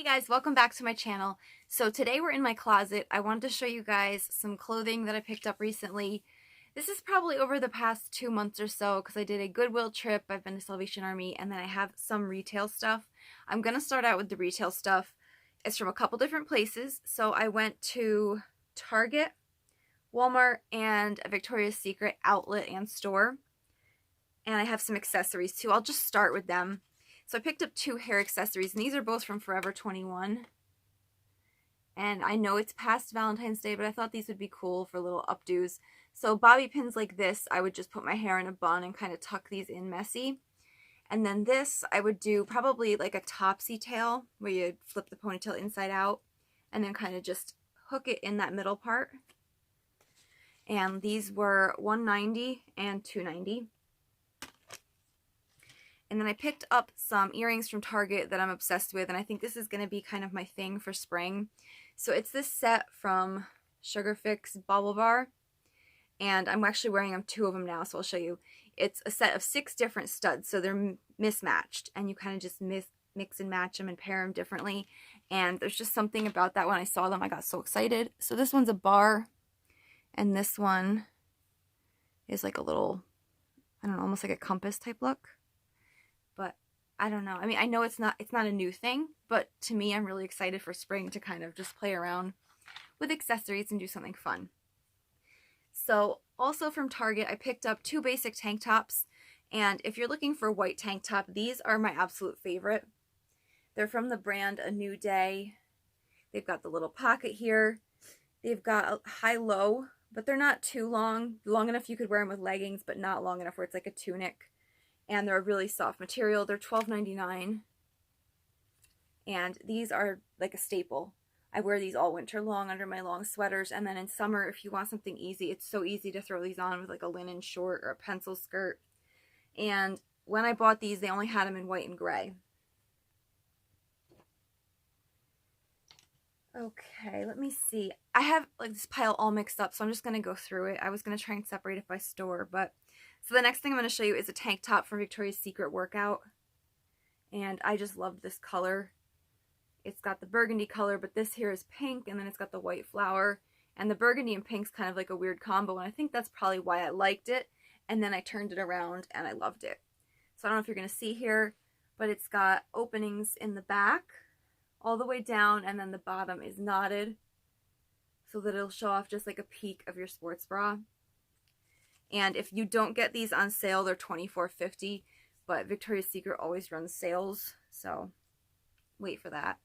Guys, welcome back to my channel. So today we're in my closet. I wanted to show you guys some clothing that I picked up recently. This is probably over the past 2 months or so because I did a Goodwill trip, I've been to Salvation Army, and then I have some retail stuff. I'm going to start out with the retail stuff. It's from a couple different places. So I went to Target, Walmart, and a Victoria's Secret outlet and store. And I have some accessories too. I'll just start with them. So I picked up 2 hair accessories, and these are both from Forever 21. And I know it's past Valentine's Day, but I thought these would be cool for little updos. So bobby pins like this, I would just put my hair in a bun and kind of tuck these in messy. And then this, I would do probably like a topsy tail, where you flip the ponytail inside out, and then kind of just hook it in that middle part. And these were $190 and $290. And then I picked up some earrings from Target that I'm obsessed with, and I think this is going to be kind of my thing for spring. So it's this set from Sugar Fix Bubble Bar, and I'm actually wearing 2 of them now, so I'll show you. It's a set of 6 different studs, so they're mismatched, and you kind of just mix and match them and pair them differently. And there's just something about that. When I saw them, I got so excited. So this one's a bar, and this one is like a little, I don't know, almost like a compass type look. But I don't know. I mean, I know it's not a new thing, but to me, I'm really excited for spring to kind of just play around with accessories and do something fun. So also from Target, I picked up 2 basic tank tops. And if you're looking for a white tank top, these are my absolute favorite. They're from the brand A New Day. They've got the little pocket here. They've got a high-low, but they're not too long. Long enough you could wear them with leggings, but not long enough where it's like a tunic. And they're a really soft material. They're $12.99. And these are like a staple. I wear these all winter long under my long sweaters. And then in summer, if you want something easy, it's so easy to throw these on with like a linen short or a pencil skirt. And when I bought these, they only had them in white and gray. Okay, let me see. I have like this pile all mixed up, so I'm just going to go through it. I was going to try and separate it by store, but... So the next thing I'm going to show you is a tank top from Victoria's Secret Workout. And I just loved this color. It's got the burgundy color, but this here is pink, and then it's got the white flower. And the burgundy and pink's kind of like a weird combo, and I think that's probably why I liked it. And then I turned it around, and I loved it. So I don't know if you're going to see here, but it's got openings in the back all the way down, and then the bottom is knotted so that it'll show off just like a peek of your sports bra. And if you don't get these on sale, they're $24.50, but Victoria's Secret always runs sales, so wait for that.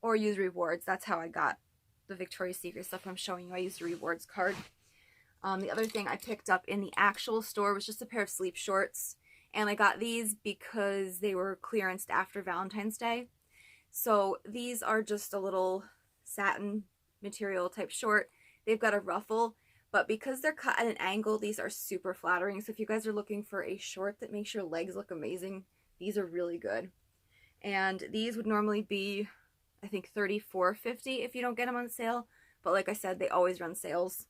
Or use rewards. That's how I got the Victoria's Secret stuff I'm showing you. I used a rewards card. The other thing I picked up in the actual store was just a pair of sleep shorts, and I got these because they were clearanced after Valentine's Day. So these are just a little satin material type short. They've got a ruffle. But because they're cut at an angle, these are super flattering. So if you guys are looking for a short that makes your legs look amazing, these are really good. And these would normally be, I think, $34.50 if you don't get them on sale. But like I said, they always run sales.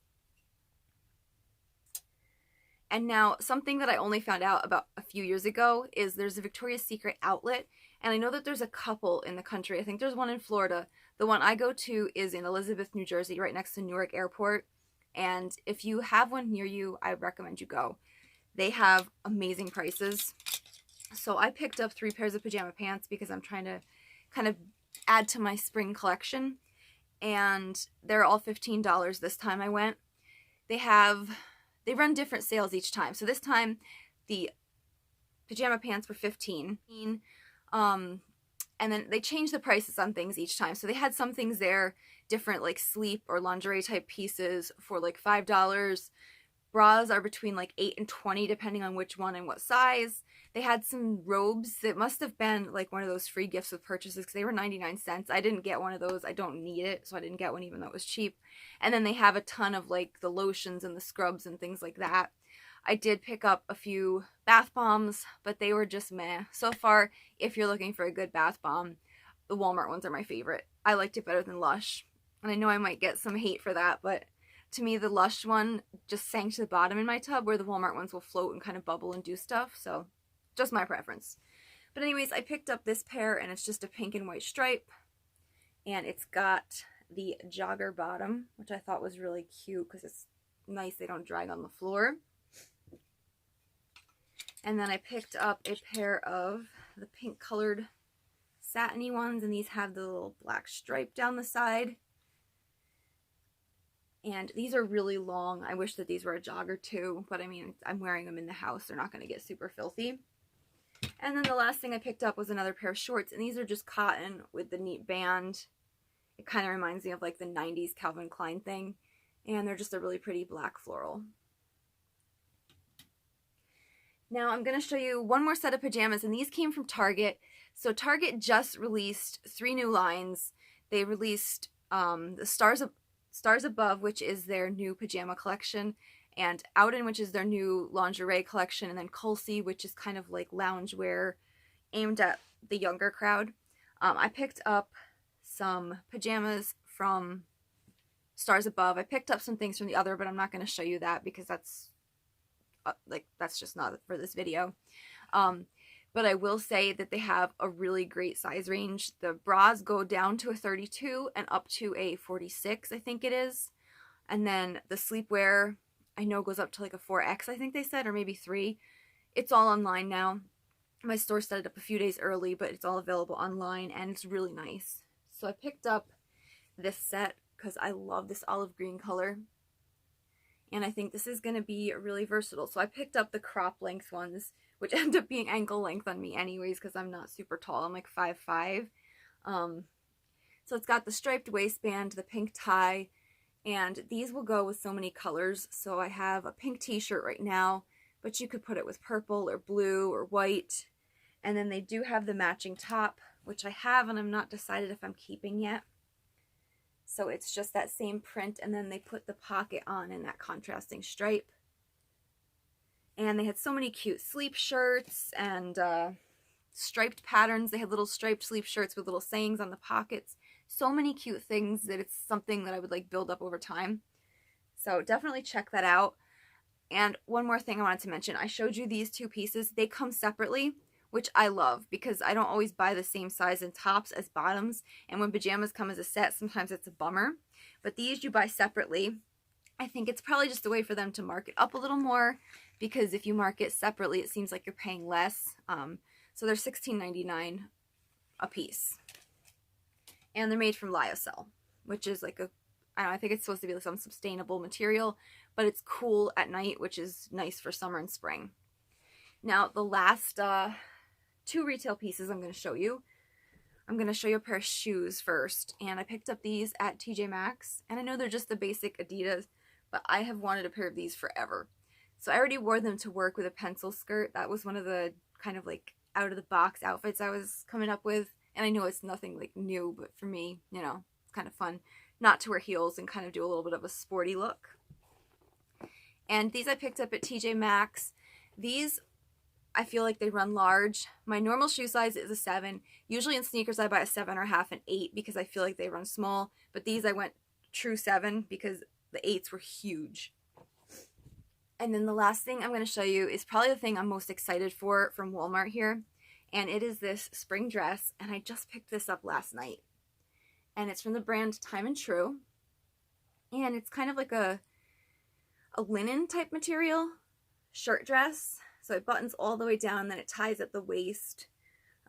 And now, something that I only found out about a few years ago is there's a Victoria's Secret outlet. And I know that there's a couple in the country. I think there's one in Florida. The one I go to is in Elizabeth, New Jersey, right next to Newark Airport. And if you have one near you, I recommend you go. They have amazing prices. So I picked up 3 pairs of pajama pants because I'm trying to kind of add to my spring collection. And they're all $15 this time I went. They run different sales each time. So this time the pajama pants were $15. And then they change the prices on things each time. So they had some things there, different like sleep or lingerie type pieces for like $5. Bras are between like $8 and $20 depending on which one and what size. They had some robes that must have been like one of those free gifts with purchases because they were 99 cents. I didn't get one of those. I don't need it, so I didn't get one even though it was cheap. And then they have a ton of like the lotions and the scrubs and things like that. I did pick up a few bath bombs, but they were just meh. So far, if you're looking for a good bath bomb, the Walmart ones are my favorite. I liked it better than Lush. And I know I might get some hate for that, but to me, the Lush one just sank to the bottom in my tub, where the Walmart ones will float and kind of bubble and do stuff. So, just my preference. But anyways, I picked up this pair, and it's just a pink and white stripe. And it's got the jogger bottom, which I thought was really cute because it's nice they don't drag on the floor. And then I picked up a pair of the pink colored satiny ones, and these have the little black stripe down the side. And these are really long. I wish that these were a jogger too, but I mean, I'm wearing them in the house. They're not going to get super filthy. And then the last thing I picked up was another pair of shorts, and these are just cotton with the neat band. It kind of reminds me of like the 90s Calvin Klein thing, and they're just a really pretty black floral. Now I'm going to show you one more set of pajamas, and these came from Target. So Target just released 3 new lines. They released the Stars Above, which is their new pajama collection, and Ouden, which is their new lingerie collection, and then Culsey, which is kind of like loungewear aimed at the younger crowd. I picked up some pajamas from Stars Above. I picked up some things from the other, but I'm not going to show you that because that's just not for this video. But I will say that they have a really great size range. The bras go down to a 32 and up to a 46, I think it is. And then the sleepwear, I know, goes up to like a 4X, I think they said, or maybe 3. It's all online now. My store set it up a few days early, but it's all available online, and it's really nice. So I picked up this set because I love this olive green color. And I think this is going to be really versatile. So I picked up the crop length ones, which end up being ankle length on me anyways because I'm not super tall. I'm like 5'5". So it's got the striped waistband, the pink tie, and these will go with so many colors. So I have a pink t-shirt right now, but you could put it with purple or blue or white. And then they do have the matching top, which I have, and I'm not decided if I'm keeping yet. So it's just that same print, and then they put the pocket on in that contrasting stripe. And they had so many cute sleep shirts and striped patterns. They had little striped sleep shirts with little sayings on the pockets. So many cute things that it's something that I would like build up over time. So definitely check that out. And one more thing I wanted to mention. I showed you these 2 pieces. They come separately, which I love because I don't always buy the same size in tops as bottoms. And when pajamas come as a set, sometimes it's a bummer. But these you buy separately. I think it's probably just a way for them to mark it up a little more, because if you mark it separately, it seems like you're paying less. So they're $16.99 a piece. And they're made from lyocell, which is like I think it's supposed to be like some sustainable material, but it's cool at night, which is nice for summer and spring. Now, the last 2 retail pieces I'm going to show you. I'm going to show you a pair of shoes first, and I picked up these at TJ Maxx, and I know they're just the basic Adidas, but I have wanted a pair of these forever. So I already wore them to work with a pencil skirt. That was one of the kind of like out of the box outfits I was coming up with, and I know it's nothing like new, but for me, you know, it's kind of fun not to wear heels and kind of do a little bit of a sporty look. And these I picked up at TJ Maxx. These, I feel like they run large. My normal shoe size is a 7. Usually in sneakers I buy a 7.5 and 8 because I feel like they run small. But these I went true 7 because the 8s were huge. And then the last thing I'm going to show you is probably the thing I'm most excited for from Walmart here. And it is this spring dress. And I just picked this up last night. And it's from the brand Time and True. And it's kind of like a linen type material shirt dress. So it buttons all the way down, and then it ties at the waist.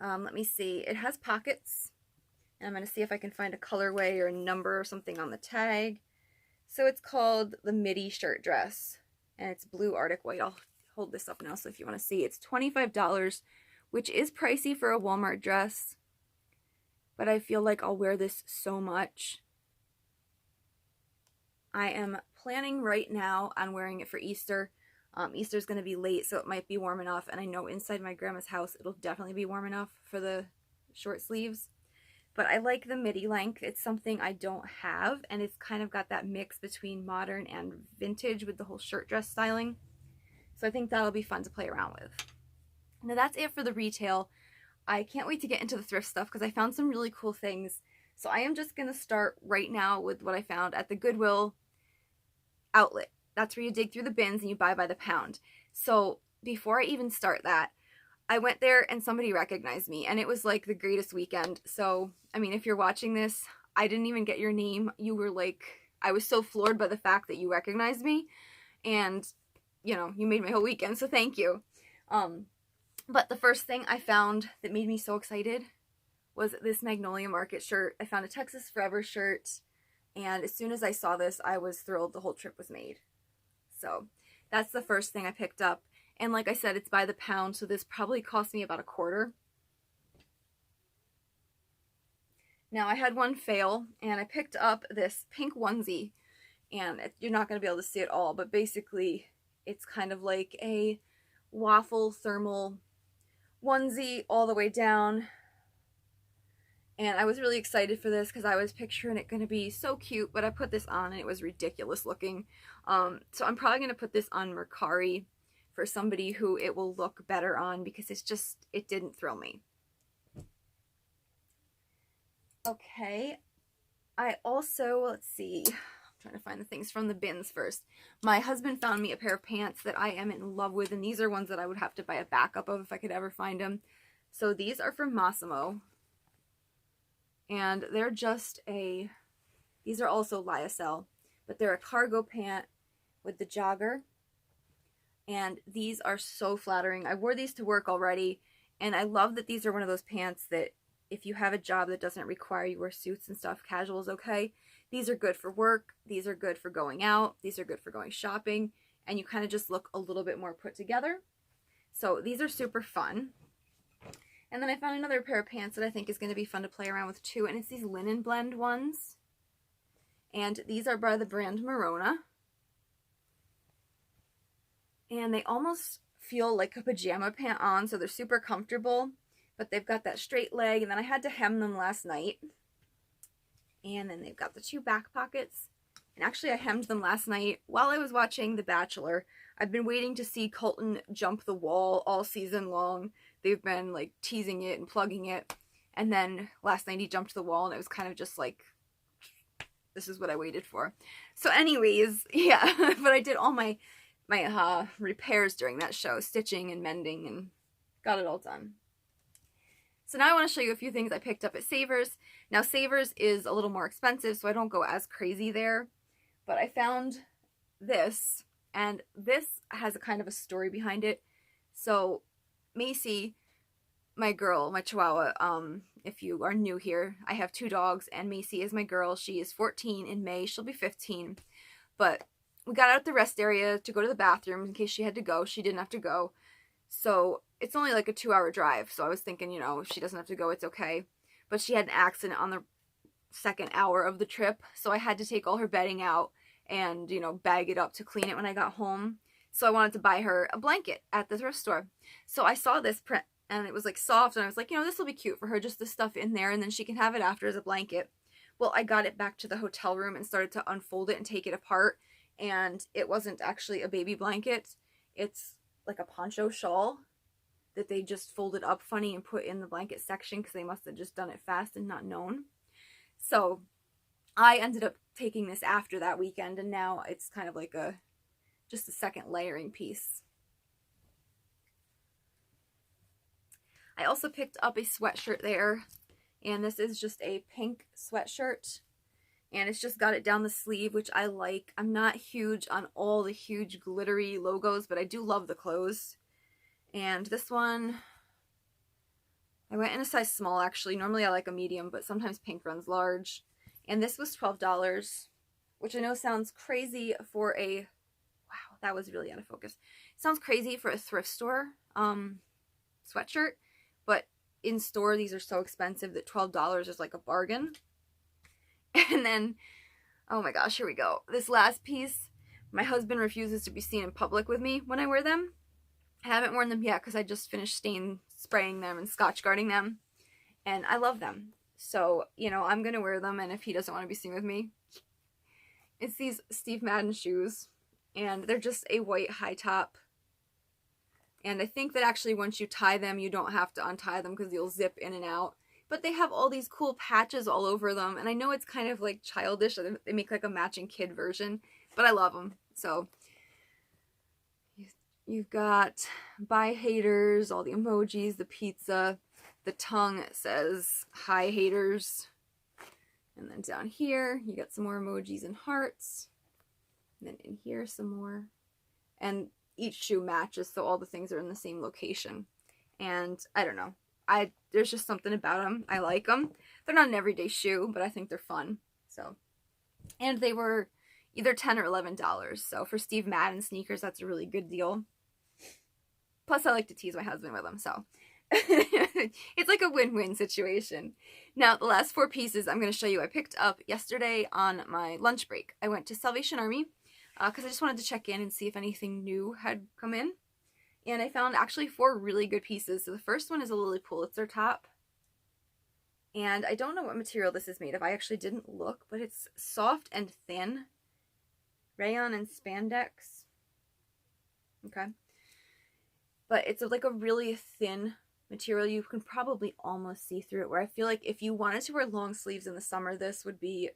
Let me see. It has pockets. And I'm going to see if I can find a colorway or a number or something on the tag. So it's called the midi shirt dress. And it's blue Arctic white. I'll hold this up now so if you want to see. It's $25, which is pricey for a Walmart dress. But I feel like I'll wear this so much. I am planning right now on wearing it for Easter. Easter's going to be late, so it might be warm enough. And I know inside my grandma's house, it'll definitely be warm enough for the short sleeves. But I like the midi length. It's something I don't have, and it's kind of got that mix between modern and vintage with the whole shirt dress styling. So I think that'll be fun to play around with. Now that's it for the retail. I can't wait to get into the thrift stuff because I found some really cool things. So I am just going to start right now with what I found at the Goodwill outlet. That's where you dig through the bins and you buy by the pound. So before I even start that, I went there and somebody recognized me, and it was like the greatest weekend. So, I mean, if you're watching this, I didn't even get your name. You were like, I was so floored by the fact that you recognized me, and you know, you made my whole weekend, so thank you. But the first thing I found that made me so excited was this Magnolia Market shirt. I found a Texas Forever shirt, and as soon as I saw this, I was thrilled the whole trip was made. So that's the first thing I picked up. And like I said, it's by the pound, so this probably cost me about $1. Now I had one fail, and I picked up this pink onesie, and you're not going to be able to see it all, but basically it's kind of like a waffle thermal onesie all the way down. And I was really excited for this because I was picturing it going to be so cute, but I put this on and it was ridiculous looking. So I'm probably going to put this on Mercari for somebody who it will look better on, because it didn't thrill me. Okay, I also, let's see, I'm trying to find the things from the bins first. My husband found me a pair of pants that I am in love with, and these are ones that I would have to buy a backup of if I could ever find them. So these are from Massimo, and they're these are also lyocell, but they're a cargo pant with the jogger, and these are so flattering. I wore these to work already, and I love that these are one of those pants that if you have a job that doesn't require you wear suits and stuff, casual is okay. These are good for work, these are good for going out, these are good for going shopping, and you kind of just look a little bit more put together. So these are super fun. And then I found another pair of pants that I think is going to be fun to play around with too, and it's these linen blend ones. And these are by the brand Morona. And they almost feel like a pajama pant on, so they're super comfortable, but they've got that straight leg, and then I had to hem them last night. And then they've got the 2 back pockets. And actually I hemmed them last night while I was watching The Bachelor. I've been waiting to see Colton jump the wall all season long. They've been like teasing it and plugging it. And then last night he jumped the wall, and it was kind of just like, this is what I waited for. So anyways, yeah, but I did all my repairs during that show, stitching and mending, and got it all done. So now I want to show you a few things I picked up at Savers. Now Savers is a little more expensive, so I don't go as crazy there, but I found this, and this has a kind of a story behind it. So Macy, my girl, my Chihuahua, if you are new here, I have 2 dogs, and Macy is my girl. She is 14 in May. She'll be 15, but we got out at the rest area to go to the bathroom in case she had to go. She didn't have to go. So it's only like a 2-hour drive. So I was thinking, you know, if she doesn't have to go, it's okay. But she had an accident on the 2nd hour of the trip. So I had to take all her bedding out and, you know, bag it up to clean it when I got home. So I wanted to buy her a blanket at the thrift store. So I saw this print, and it was like soft, and I was like, you know, this will be cute for her, just the stuff in there, and then she can have it after as a blanket. Well, I got it back to the hotel room and started to unfold it and take it apart. And it wasn't actually a baby blanket. It's like a poncho shawl that they just folded up funny and put in the blanket section because they must have just done it fast and not known. So I ended up taking this after that weekend, and now it's kind of like just a second layering piece. I also picked up a sweatshirt there, and this is just a pink sweatshirt. And it's just got it down the sleeve, which I like. I'm not huge on all the huge glittery logos, but I do love the clothes. And this one, I went in a size small, actually. Normally I like a medium, but sometimes pink runs large. And this was $12, which I know sounds crazy for a, wow, that was really out of focus. Sounds crazy for a thrift store sweatshirt, but in store these are so expensive that $12 is like a bargain. And then, oh my gosh, here we go. This last piece, my husband refuses to be seen in public with me when I wear them. I haven't worn them yet because I just finished stain spraying them and Scotch guarding them. And I love them. So, you know, I'm going to wear them, and if he doesn't want to be seen with me. It's these Steve Madden shoes, and they're just a white high top. And I think that actually once you tie them, you don't have to untie them because you'll zip in and out. But they have all these cool patches all over them, and I know it's kind of like childish. They make like a matching kid version, but I love them. So you've got bye haters, all the emojis, the pizza, the tongue says hi haters, And then down here, you got some more emojis and hearts. And then in here, some more. And each shoe matches, so all the things are in the same location. And I don't know. There's just something about them. I like them. They're not an everyday shoe, but I think they're fun. So, and they were either $10 or $11. So for Steve Madden sneakers, that's a really good deal. Plus, I like to tease my husband with them, so it's like a win-win situation. Now, the last 4 pieces I'm going to show you I picked up yesterday on my lunch break. I went to Salvation Army because I just wanted to check in and see if anything new had come in. And I found actually 4 really good pieces. So the first one is a Lily Pulitzer top. And I don't know what material this is made of. I actually didn't look, but it's soft and thin. Rayon and spandex. Okay. But it's like a really thin material. You can probably almost see through it, where I feel like if you wanted to wear long sleeves in the summer, this would be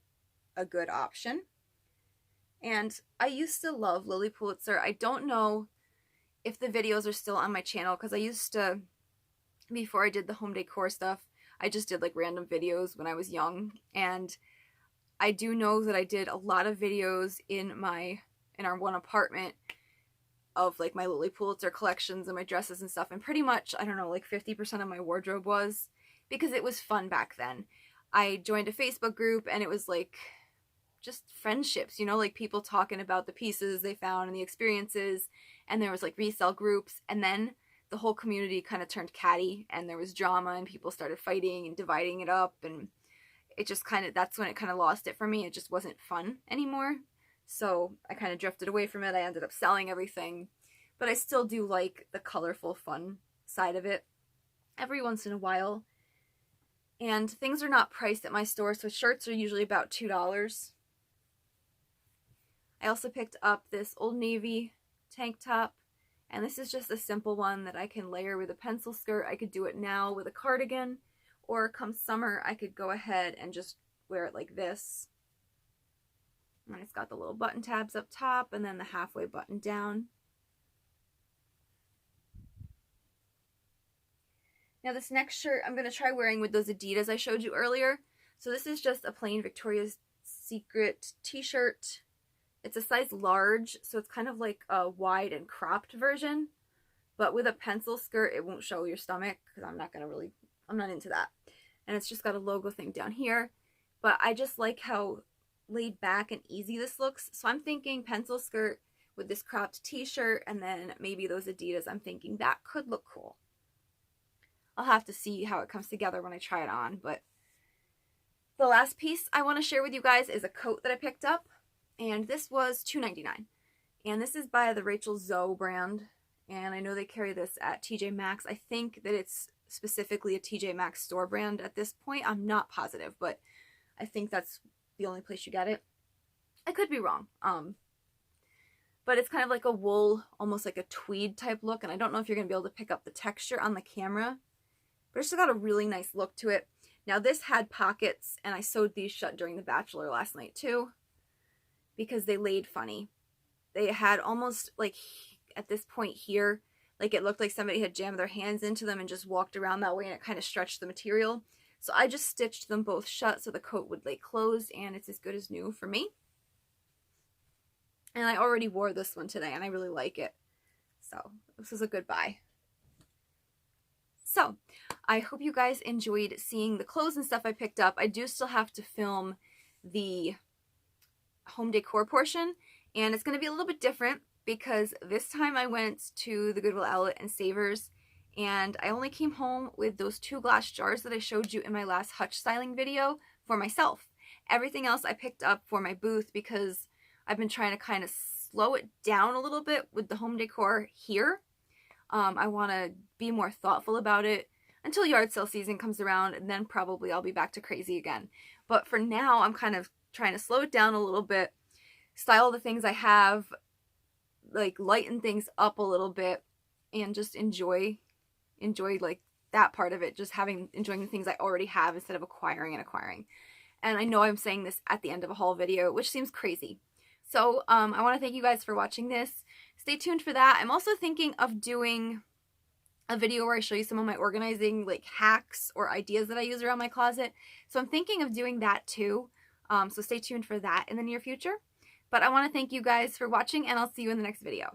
a good option. And I used to love Lily Pulitzer. I don't know if the videos are still on my channel, because I used to, before I did the home decor stuff, I just did like random videos when I was young. And I do know that I did a lot of videos in our one apartment of like my Lily Pulitzer collections and my dresses and stuff, and pretty much, I don't know, like 50% of my wardrobe was, because it was fun back then. I joined a Facebook group and it was like just friendships, you know, like people talking about the pieces they found and the experiences, and there was like resale groups, and then the whole community kind of turned catty and there was drama and people started fighting and dividing it up, and it just kind of, that's when it kind of lost it for me. It just wasn't fun anymore. So I kind of drifted away from it. I ended up selling everything, but I still do like the colorful, fun side of it every once in a while. And things are not priced at my store, so shirts are usually about $2. I also picked up this Old Navy tank top, and this is just a simple one that I can layer with a pencil skirt. I could do it now with a cardigan, or come summer, I could go ahead and just wear it like this. And it's got the little button tabs up top and then the halfway button down. Now this next shirt I'm going to try wearing with those Adidas I showed you earlier. So this is just a plain Victoria's Secret t-shirt. It's a size large, so it's kind of like a wide and cropped version. But with a pencil skirt, it won't show your stomach, because I'm not into that. And it's just got a logo thing down here. But I just like how laid back and easy this looks. So I'm thinking pencil skirt with this cropped t-shirt, and then maybe those Adidas. I'm thinking that could look cool. I'll have to see how it comes together when I try it on. But the last piece I want to share with you guys is a coat that I picked up, and this was $2.99. And this is by the Rachel Zoe brand, and I know they carry this at TJ Maxx. I think that it's specifically a TJ Maxx store brand at this point. I'm not positive, but I think that's the only place you get it. I could be wrong. But it's kind of like a wool, almost like a tweed type look, and I don't know if you're going to be able to pick up the texture on the camera, but it's just got a really nice look to it. Now this had pockets, and I sewed these shut during The Bachelor last night too, because they laid funny. They had almost like, at this point here, like it looked like somebody had jammed their hands into them and just walked around that way, and it kind of stretched the material. So I just stitched them both shut so the coat would lay closed, and it's as good as new for me. And I already wore this one today, and I really like it. So this is a good buy. So I hope you guys enjoyed seeing the clothes and stuff I picked up. I do still have to film the home decor portion, and it's going to be a little bit different because this time I went to the Goodwill Outlet and Savers, and I only came home with those 2 glass jars that I showed you in my last hutch styling video for myself. Everything else I picked up for my booth because I've been trying to kind of slow it down a little bit with the home decor here. I want to be more thoughtful about it until yard sale season comes around, and then probably I'll be back to crazy again. But for now, I'm kind of trying to slow it down a little bit, style the things I have, like lighten things up a little bit, and just enjoy like that part of it, just enjoying the things I already have instead of acquiring. And I know I'm saying this at the end of a haul video, which seems crazy. So I want to thank you guys for watching this. Stay tuned for that. I'm also thinking of doing a video where I show you some of my organizing like hacks or ideas that I use around my closet. So I'm thinking of doing that too. So stay tuned for that in the near future. But I want to thank you guys for watching, and I'll see you in the next video.